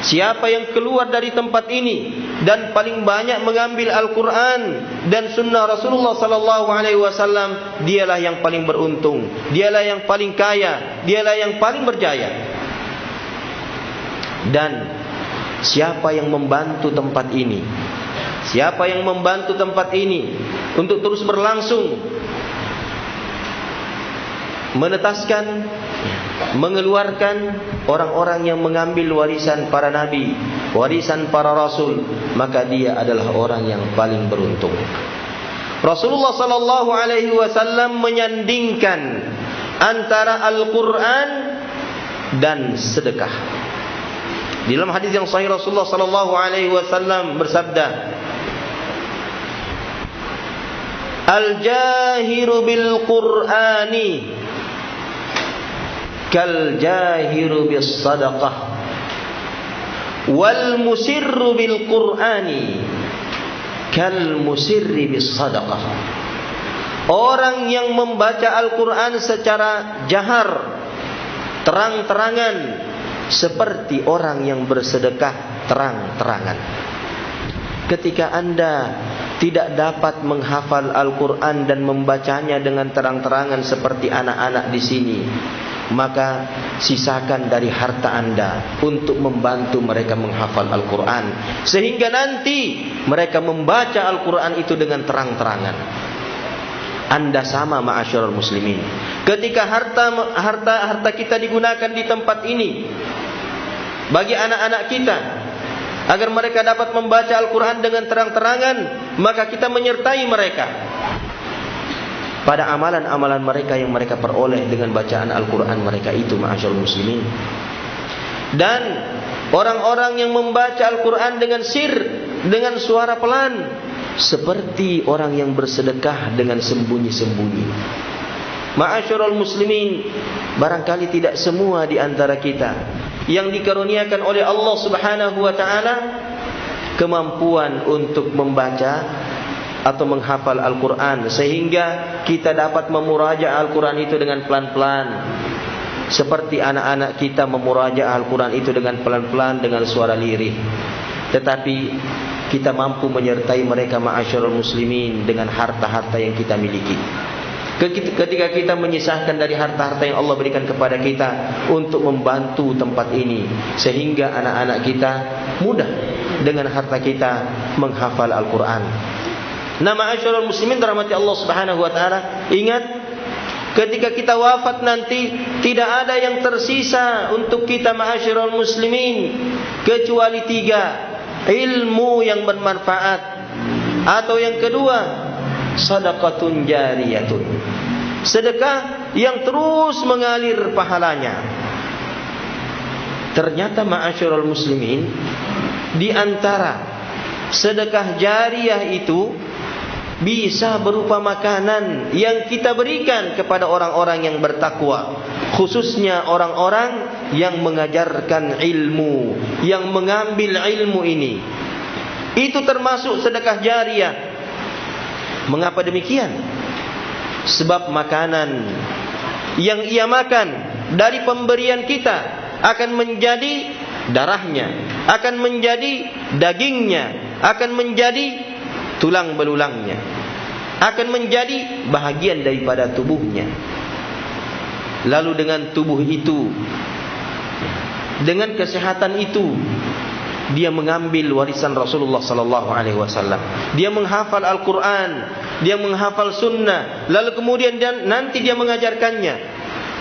Siapa yang keluar dari tempat ini dan paling banyak mengambil Al-Quran dan sunnah Rasulullah sallallahu alaihi wasallam, dialah yang paling beruntung, dialah yang paling kaya, dialah yang paling berjaya. Dan siapa yang membantu tempat ini, siapa yang membantu tempat ini untuk terus berlangsung, menetaskan, mengeluarkan orang-orang yang mengambil warisan para nabi, warisan para rasul, maka dia adalah orang yang paling beruntung. Rasulullah sallallahu alaihi wasallam menyandingkan antara Al-Quran dan sedekah. Di dalam hadis yang sahih, Rasulullah sallallahu alaihi wasallam bersabda, "Al-jahiru bil Qur'ani kal jahiru bis sadaqah wal musirru bil Qur'ani kal musirri bis sadaqah." Orang yang membaca Al-Quran secara jahar, terang-terangan, seperti orang yang bersedekah terang-terangan. Ketika Anda tidak dapat menghafal Al-Quran dan membacanya dengan terang-terangan seperti anak-anak di sini, maka sisakan dari harta Anda untuk membantu mereka menghafal Al-Quran, sehingga nanti mereka membaca Al-Quran itu dengan terang-terangan. Anda sama, ma'asyiral muslimin. Ketika harta kita digunakan di tempat ini bagi anak-anak kita, agar mereka dapat membaca Al-Quran dengan terang-terangan, maka kita menyertai mereka pada amalan-amalan mereka yang mereka peroleh dengan bacaan Al-Quran mereka itu, ma'asyiral muslimin. Dan orang-orang yang membaca Al-Quran dengan sir, dengan suara pelan, seperti orang yang bersedekah dengan sembunyi-sembunyi. Ma'asyiral muslimin, barangkali tidak semua di antara kita yang dikaruniakan oleh Allah Subhanahu wa taala kemampuan untuk membaca atau menghafal Al-Quran, sehingga kita dapat memuraja Al-Quran itu dengan pelan-pelan, seperti anak-anak kita memuraja Al-Quran itu dengan pelan-pelan, dengan suara lirih. Tetapi kita mampu menyertai mereka, ma'asyiral muslimin, dengan harta-harta yang kita miliki. Ketika kita menyisahkan dari harta-harta yang Allah berikan kepada kita untuk membantu tempat ini, sehingga anak-anak kita mudah dengan harta kita menghafal Al-Quran. Nah, ma'asyiral muslimin dirahmati Allah Subhanahu wa taala, ingat, ketika kita wafat nanti tidak ada yang tersisa untuk kita, ma'asyiral muslimin, kecuali 3: ilmu yang bermanfaat, atau yang kedua, sadaqatun jariyatun, sedekah yang terus mengalir pahalanya. Ternyata ma'asyiral muslimin, di antara sedekah jariyah itu bisa berupa makanan yang kita berikan kepada orang-orang yang bertakwa, khususnya orang-orang yang mengajarkan ilmu, yang mengambil ilmu ini. Itu termasuk sedekah jariyah. Mengapa demikian? Sebab makanan yang ia makan dari pemberian kita akan menjadi darahnya, akan menjadi dagingnya, akan menjadi tulang belulangnya, akan menjadi bahagian daripada tubuhnya. Lalu dengan tubuh itu, dengan kesehatan itu, dia mengambil warisan Rasulullah sallallahu alaihi wasallam. Dia menghafal Al-Quran, dia menghafal sunnah, lalu kemudian nanti dia mengajarkannya.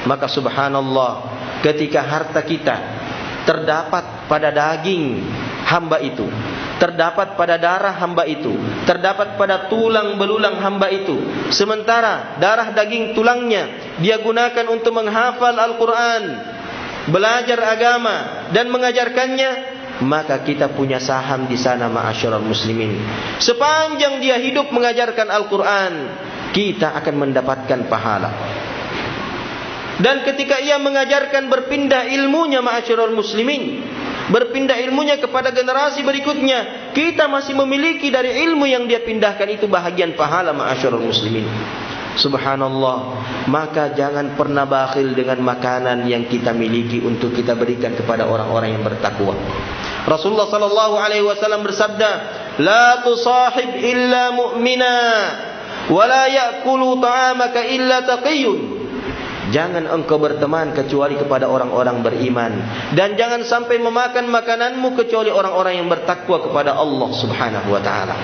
Maka subhanallah, ketika harta kita terdapat pada daging hamba itu, terdapat pada darah hamba itu, terdapat pada tulang belulang hamba itu, sementara darah daging tulangnya dia gunakan untuk menghafal Al-Quran, belajar agama dan mengajarkannya, maka kita punya saham di sana ma'asyiral muslimin. Sepanjang dia hidup mengajarkan Al-Quran, kita akan mendapatkan pahala. Dan ketika ia mengajarkan, berpindah ilmunya ma'asyiral muslimin, berpindah ilmunya kepada generasi berikutnya, kita masih memiliki dari ilmu yang dia pindahkan itu bahagian pahala ma'asyiral muslimin. Subhanallah. Maka jangan pernah bakhil dengan makanan yang kita miliki untuk kita berikan kepada orang-orang yang bertakwa. Rasulullah sallallahu alaihi wasallam bersabda, "La tusahib illa mu'mina, wa la ya'kulu ta'amaka illa taqiyyun." Jangan engkau berteman kecuali kepada orang-orang beriman, dan jangan sampai memakan makananmu kecuali orang-orang yang bertakwa kepada Allah Subhanahu wa taala.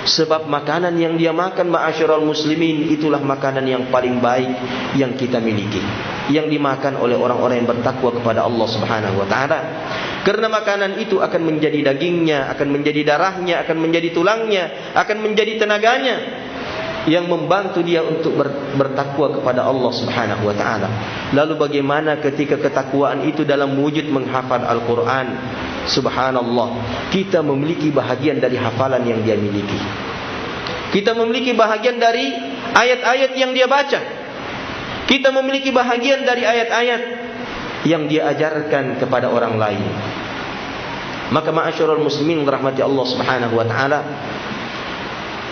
Sebab makanan yang dia makan ma'asyiral muslimin itulah makanan yang paling baik yang kita miliki, yang dimakan oleh orang-orang yang bertakwa kepada Allah Subhanahu wa taala. Karena makanan itu akan menjadi dagingnya, akan menjadi darahnya, akan menjadi tulangnya, akan menjadi tenaganya, yang membantu dia untuk bertakwa kepada Allah Subhanahu wa taala. Lalu bagaimana ketika ketakwaan itu dalam wujud menghafal Al-Quran? Subhanallah, kita memiliki bahagian dari hafalan yang dia miliki. Kita memiliki bahagian dari ayat-ayat yang dia baca. Kita memiliki bahagian dari ayat-ayat yang dia ajarkan kepada orang lain. Maka ma'asyiral muslimin rahmati Allah Subhanahu wa taala,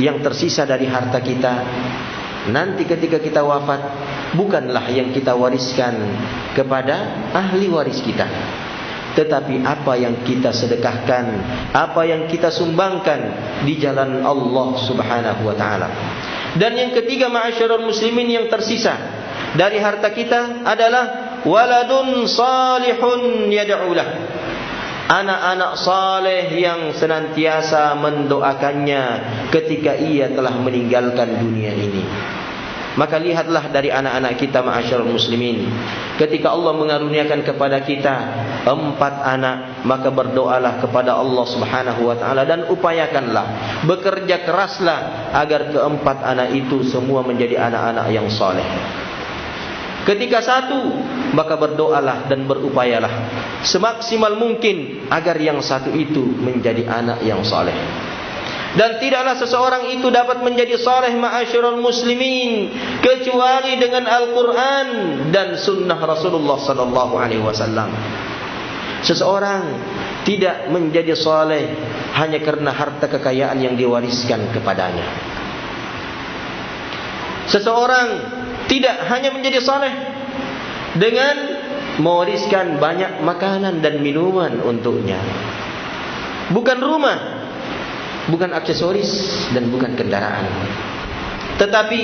yang tersisa dari harta kita nanti ketika kita wafat bukanlah yang kita wariskan kepada ahli waris kita, tetapi apa yang kita sedekahkan, apa yang kita sumbangkan di jalan Allah Subhanahu wa taala. Dan yang ketiga ma'asyiral muslimin, yang tersisa dari harta kita adalah waladun salihun yad'ulah, anak-anak saleh yang senantiasa mendoakannya ketika ia telah meninggalkan dunia ini. Maka lihatlah dari anak-anak kita ma'asyiral muslimin, ketika Allah mengaruniakan kepada kita 4 anak, maka berdoalah kepada Allah Subhanahu wa taala dan upayakanlah, bekerja keraslah agar ke-4 anak itu semua menjadi anak-anak yang saleh. Ketika 1, maka berdoalah dan berupayalah semaksimal mungkin agar yang 1 itu menjadi anak yang saleh. Dan tidaklah seseorang itu dapat menjadi saleh ma'asyiral muslimin kecuali dengan Al-Quran dan sunnah Rasulullah sallallahu alaihi wasallam. Seseorang tidak menjadi saleh hanya karena harta kekayaan yang diwariskan kepadanya. Seseorang tidak hanya menjadi saleh dengan mewariskan banyak makanan dan minuman untuknya, bukan rumah, bukan aksesoris, dan bukan kendaraan. Tetapi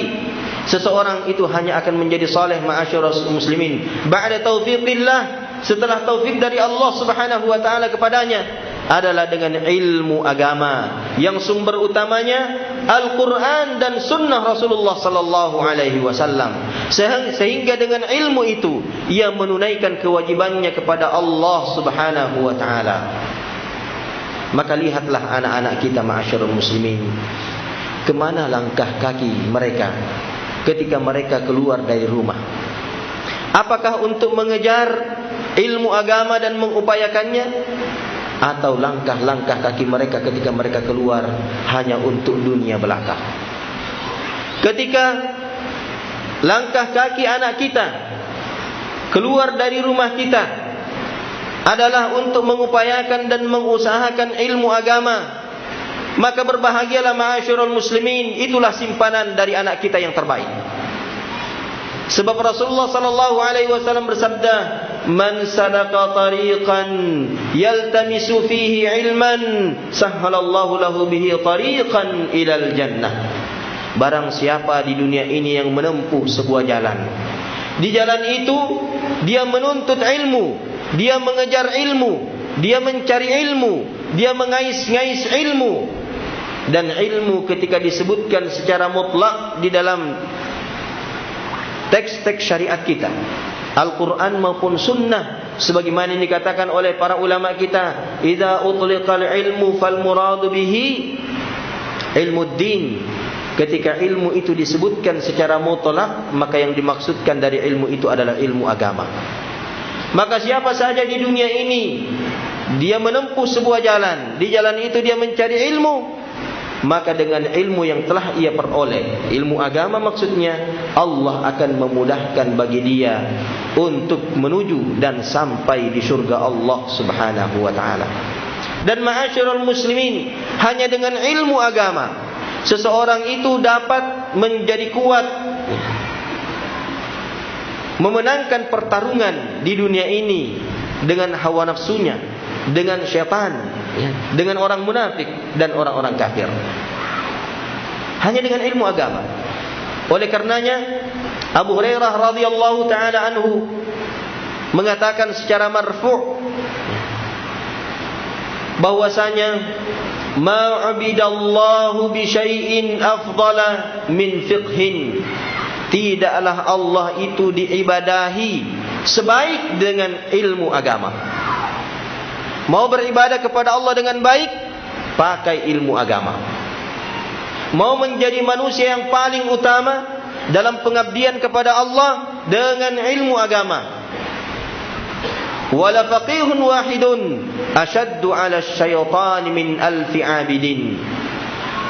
seseorang itu hanya akan menjadi saleh ma'asyiral muslimin ba'da taufiqillah, setelah taufik dari Allah Subhanahu wa taala kepadanya, adalah dengan ilmu agama yang sumber utamanya Al-Quran dan sunnah Rasulullah sallallahu alaihi wasallam. Sehingga dengan ilmu itu ia menunaikan kewajibannya kepada Allah Subhanahu wa taala. Maka lihatlah anak-anak kita ma'asyiral muslimin, kemana langkah kaki mereka ketika mereka keluar dari rumah. Apakah untuk mengejar ilmu agama dan mengupayakannya, atau langkah-langkah kaki mereka ketika mereka keluar hanya untuk dunia belaka? Ketika langkah kaki anak kita keluar dari rumah kita adalah untuk mengupayakan dan mengusahakan ilmu agama, maka berbahagialah ma'asyiral muslimin, itulah simpanan dari anak kita yang terbaik. Sebab Rasulullah sallallahu alaihi wasallam bersabda, "Man salaka tariqan yaltamisu fihi ilman, sahhalallahu lahu bihi tariqan ilal jannah." Barang siapa di dunia ini yang menempuh sebuah jalan, di jalan itu dia menuntut ilmu, dia mengejar ilmu, dia mencari ilmu, dia mengais-ngais ilmu. Dan ilmu ketika disebutkan secara mutlak di dalam teks-teks syariat kita, Al-Quran maupun Sunnah, sebagaimana yang dikatakan oleh para ulama kita, "Idza utliqal ilmu fal muradu bihi ilmuddin." Ketika ilmu itu disebutkan secara mutlak, maka yang dimaksudkan dari ilmu itu adalah ilmu agama. Maka siapa saja di dunia ini dia menempuh sebuah jalan, di jalan itu dia mencari ilmu, maka dengan ilmu yang telah ia peroleh, ilmu agama maksudnya, Allah akan memudahkan bagi dia untuk menuju dan sampai di surga Allah Subhanahu wa taala. Dan ma'asyiral muslimin, hanya dengan ilmu agama seseorang itu dapat menjadi kuat, memenangkan pertarungan di dunia ini dengan hawa nafsunya, dengan syaitan, dengan orang munafik dan orang-orang kafir. Hanya dengan ilmu agama. Oleh karenanya Abu Hurairah radhiyallahu taala anhu mengatakan secara marfu' bahwasanya ma'abidallahu bi syai'in afdala min fiqhin. Tidaklah Allah itu diibadahi sebaik dengan ilmu agama. Mau beribadah kepada Allah dengan baik, pakai ilmu agama. Mau menjadi manusia yang paling utama dalam pengabdian kepada Allah dengan ilmu agama. Wala faqihun wahidun ashaddu 'ala asy-syaitani min alfi 'abidin.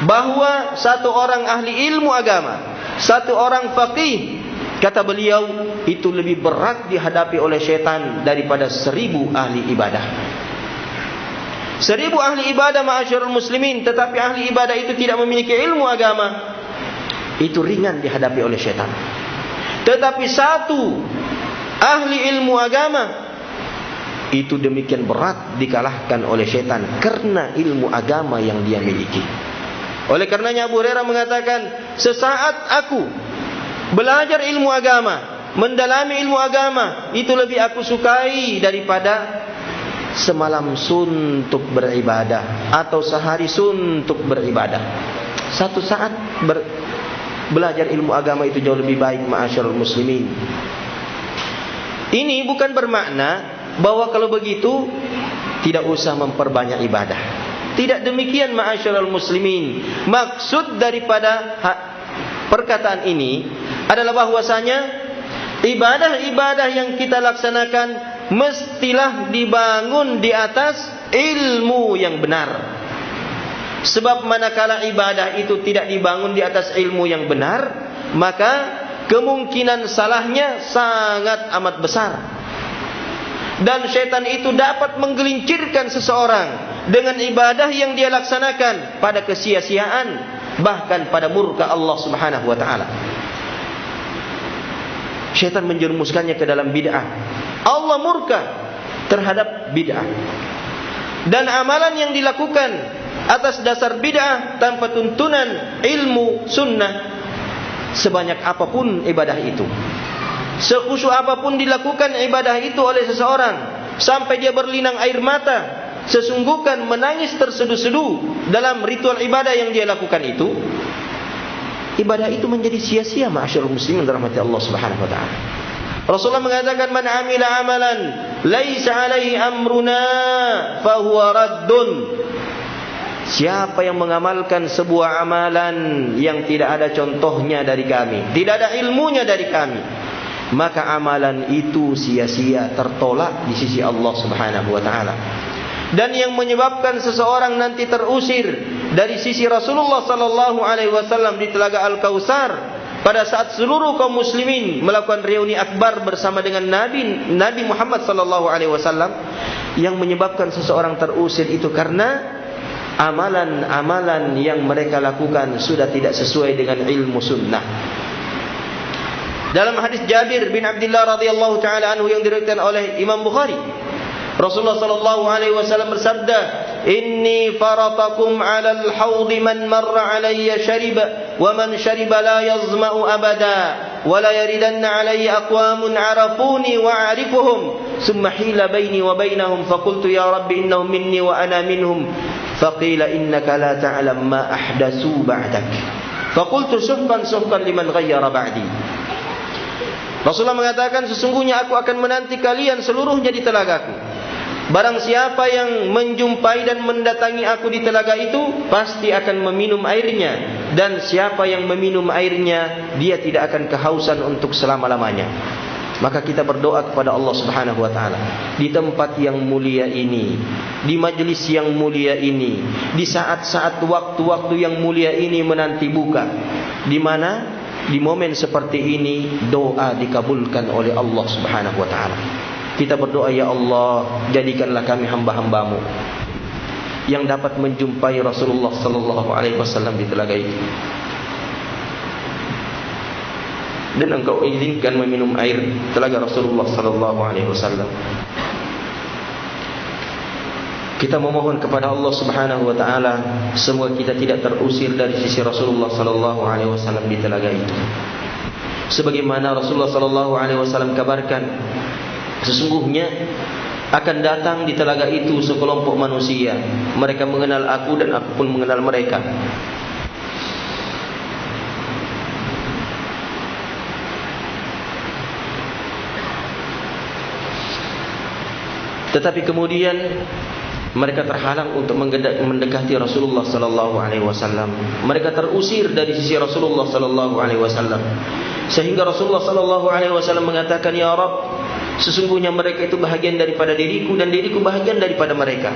Bahwa satu orang ahli ilmu agama, satu orang faqih, kata beliau, itu lebih berat dihadapi oleh syaitan daripada 1000 ahli ibadah. 1000 ahli ibadah ma'asyiral muslimin, tetapi ahli ibadah itu tidak memiliki ilmu agama, itu ringan dihadapi oleh syaitan. Tetapi satu ahli ilmu agama, itu demikian berat dikalahkan oleh syaitan karena ilmu agama yang dia miliki. Oleh karenanya Abu Hurairah mengatakan, sesaat aku belajar ilmu agama, mendalami ilmu agama, itu lebih aku sukai daripada semalam suntuk beribadah atau sehari suntuk beribadah. Satu saat belajar ilmu agama itu jauh lebih baik ma'asyiral muslimin. Ini bukan bermakna bahwa kalau begitu tidak usah memperbanyak ibadah. Tidak demikian ma'asyiral muslimin. Maksud daripada perkataan ini adalah bahwasanya ibadah-ibadah yang kita laksanakan mestilah dibangun di atas ilmu yang benar. Sebab manakala ibadah itu tidak dibangun di atas ilmu yang benar, maka kemungkinan salahnya sangat amat besar. Dan syaitan itu dapat menggelincirkan seseorang dengan ibadah yang dia laksanakan pada kesia-siaan, bahkan pada murka Allah Subhanahu wa taala. Syaitan menjerumuskannya ke dalam bid'ah. Allah murka terhadap bid'ah. Dan amalan yang dilakukan atas dasar bid'ah tanpa tuntunan ilmu sunnah, sebanyak apapun ibadah itu, sekhusyuk apapun dilakukan ibadah itu oleh seseorang, sampai dia berlinang air mata, sesungguhkan menangis terseduh-seduh dalam ritual ibadah yang dia lakukan itu, ibadah itu menjadi sia-sia ma'asyiral muslimin rahmati Allah Subhanahu wa taala. Rasulullah mengatakan, man amila amalan laisa alaihi amruna fahuwa raddun. Siapa yang mengamalkan sebuah amalan yang tidak ada contohnya dari kami, tidak ada ilmunya dari kami, maka amalan itu sia-sia, tertolak di sisi Allah Subhanahu wa taala. Dan yang menyebabkan seseorang nanti terusir dari sisi Rasulullah sallallahu alaihi wasallam di Telaga Al-Kautsar pada saat seluruh kaum muslimin melakukan reuni akbar bersama dengan Nabi Muhammad sallallahu alaihi wasallam, yang menyebabkan seseorang terusir itu karena amalan-amalan yang mereka lakukan sudah tidak sesuai dengan ilmu sunnah. Dalam hadis Jabir bin Abdullah radhiyallahu taala anhu yang diriwayatkan oleh Imam Bukhari, Rasulullah sallallahu alaihi wasallam bersabda, "Inni faratakum 'alal haudi man marra 'alayya shariba wa man shariba la yazma'u abada wa la yaridanna 'alayya aqwamun 'arafuni wa a'rifuhum thumma hila baini wa bainahum faqultu ya rabbi innahum minni wa ana minhum faqila innaka la ta'lam ma ahdatsu ba'dak faqultu suhqan suhqan liman ghayyara ba'di." Rasulullah mengatakan, sesungguhnya aku akan menanti kalian seluruhnya di telagaku. Barang siapa yang menjumpai dan mendatangi aku di telaga itu, pasti akan meminum airnya. Dan siapa yang meminum airnya, dia tidak akan kehausan untuk selama-lamanya. Maka kita berdoa kepada Allah Subhanahu wa taala di tempat yang mulia ini, di majlis yang mulia ini, di saat-saat waktu-waktu yang mulia ini menanti buka, di mana di momen seperti ini doa dikabulkan oleh Allah Subhanahu wa taala. Kita berdoa, ya Allah, jadikanlah kami hamba-hambamu yang dapat menjumpai Rasulullah sallallahu alaihi wasallam di telaga itu. Dan engkau izinkan meminum air telaga Rasulullah sallallahu alaihi wasallam. Kita memohon kepada Allah Subhanahu wa taala semoga kita tidak terusir dari sisi Rasulullah sallallahu alaihi wasallam di telaga itu. Sebagaimana Rasulullah sallallahu alaihi wasallam kabarkan, sesungguhnya akan datang di telaga itu sekelompok manusia. Mereka mengenal aku dan aku pun mengenal mereka. Tetapi kemudian mereka terhalang untuk mendekati Rasulullah sallallahu alaihi wasallam. Mereka terusir dari sisi Rasulullah sallallahu alaihi wasallam. Sehingga Rasulullah sallallahu alaihi wasallam mengatakan, "Ya Rabb, sesungguhnya mereka itu bahagian daripada diriku dan diriku bahagian daripada mereka."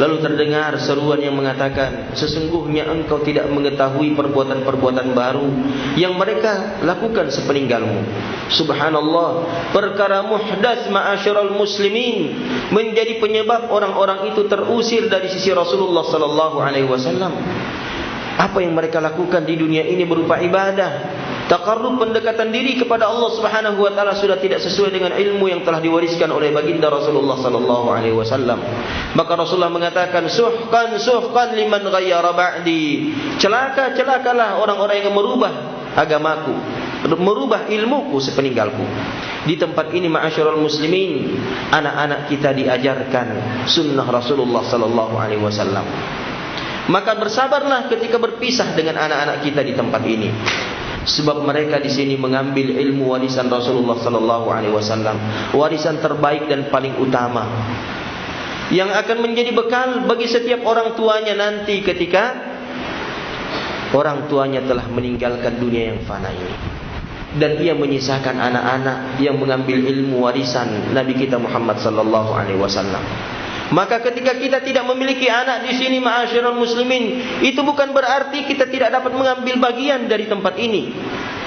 Lalu terdengar seruan yang mengatakan, "Sesungguhnya engkau tidak mengetahui perbuatan-perbuatan baru yang mereka lakukan sepeninggalmu." Subhanallah, perkara muhdas ma'asyiral muslimin menjadi penyebab orang-orang itu terusir dari sisi Rasulullah sallallahu alaihi wasallam. Apa yang mereka lakukan di dunia ini berupa ibadah, taqarrub, pendekatan diri kepada Allah Subhanahu wa taala sudah tidak sesuai dengan ilmu yang telah diwariskan oleh baginda Rasulullah sallallahu alaihi wasallam. Maka Rasulullah mengatakan, "Suhqan suhqan liman ghayyara ba'di." Celaka-celakalah orang-orang yang merubah agamaku, merubah ilmuku sepeninggalku. Di tempat ini ma'asyiral muslimin, anak-anak kita diajarkan sunnah Rasulullah sallallahu alaihi wasallam. Maka bersabarlah ketika berpisah dengan anak-anak kita di tempat ini. Sebab mereka di sini mengambil ilmu warisan Rasulullah sallallahu alaihi wasallam, warisan terbaik dan paling utama yang akan menjadi bekal bagi setiap orang tuanya nanti ketika orang tuanya telah meninggalkan dunia yang fana ini. Dan ia menyisakan anak-anak yang mengambil ilmu warisan Nabi kita Muhammad sallallahu alaihi wasallam. Maka ketika kita tidak memiliki anak di sini ma'asyiral muslimin, itu bukan berarti kita tidak dapat mengambil bagian dari tempat ini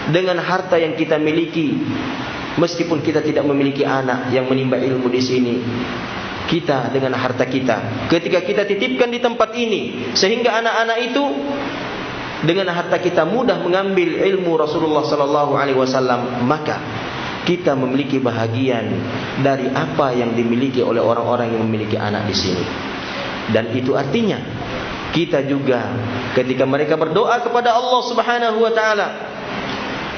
dengan harta yang kita miliki. Meskipun kita tidak memiliki anak yang menimba ilmu di sini, kita dengan harta kita, ketika kita titipkan di tempat ini, sehingga anak-anak itu dengan harta kita mudah mengambil ilmu Rasulullah sallallahu alaihi wasallam, maka kita memiliki bahagian dari apa yang dimiliki oleh orang-orang yang memiliki anak di sini. Dan itu artinya kita juga ketika mereka berdoa kepada Allah Subhanahu wa taala,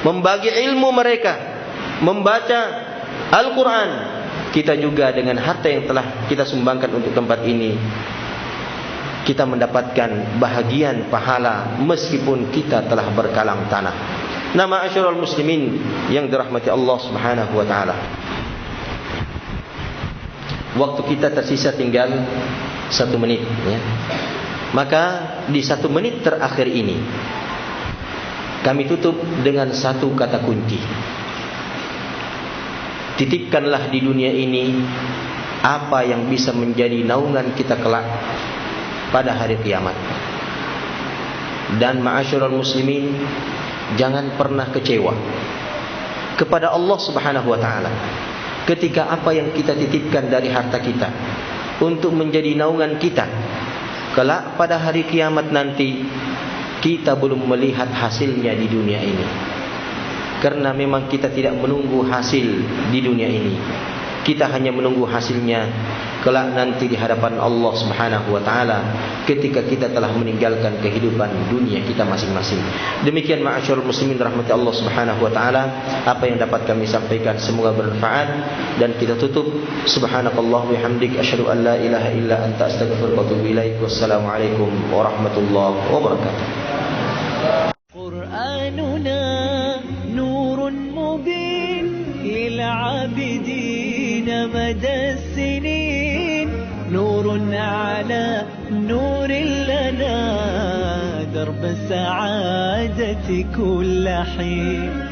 membagi ilmu mereka, membaca Al-Quran, kita juga dengan harta yang telah kita sumbangkan untuk tempat ini, kita mendapatkan bahagian pahala meskipun kita telah berkalang tanah. Nama ma'asyiral muslimin yang dirahmati Allah Subhanahu wa taala. Waktu kita tersisa tinggal 1 menit ya. Maka di 1 menit terakhir ini kami tutup dengan satu kata kunci. titipkanlah di dunia ini apa yang bisa menjadi naungan kita kelak pada hari kiamat. Dan ma'asyiral muslimin, jangan pernah kecewa kepada Allah Subhanahu wa taala ketika apa yang kita titipkan dari harta kita untuk menjadi naungan kita kelak pada hari kiamat nanti, kita belum melihat hasilnya di dunia ini. Karena memang kita tidak menunggu hasil di dunia ini, kita hanya menunggu hasilnya kelak nanti di hadapan Allah Subhanahu wa taala ketika kita telah meninggalkan kehidupan dunia kita masing-masing. Demikian ma'asyiral muslimin rahmati Allah Subhanahu wa taala, apa yang dapat kami sampaikan semoga bermanfaat, dan kita tutup subhanakallah bihamdik asyhadu an la ilaha illa anta astaghfiruka wa atubu ilaik. Wassalamualaikum warahmatullahi wabarakatuh. Qur'anuna nurun mubin lil 'abidin mada sinin, nurun 'ala nurin lana darb sa'adati kull hin.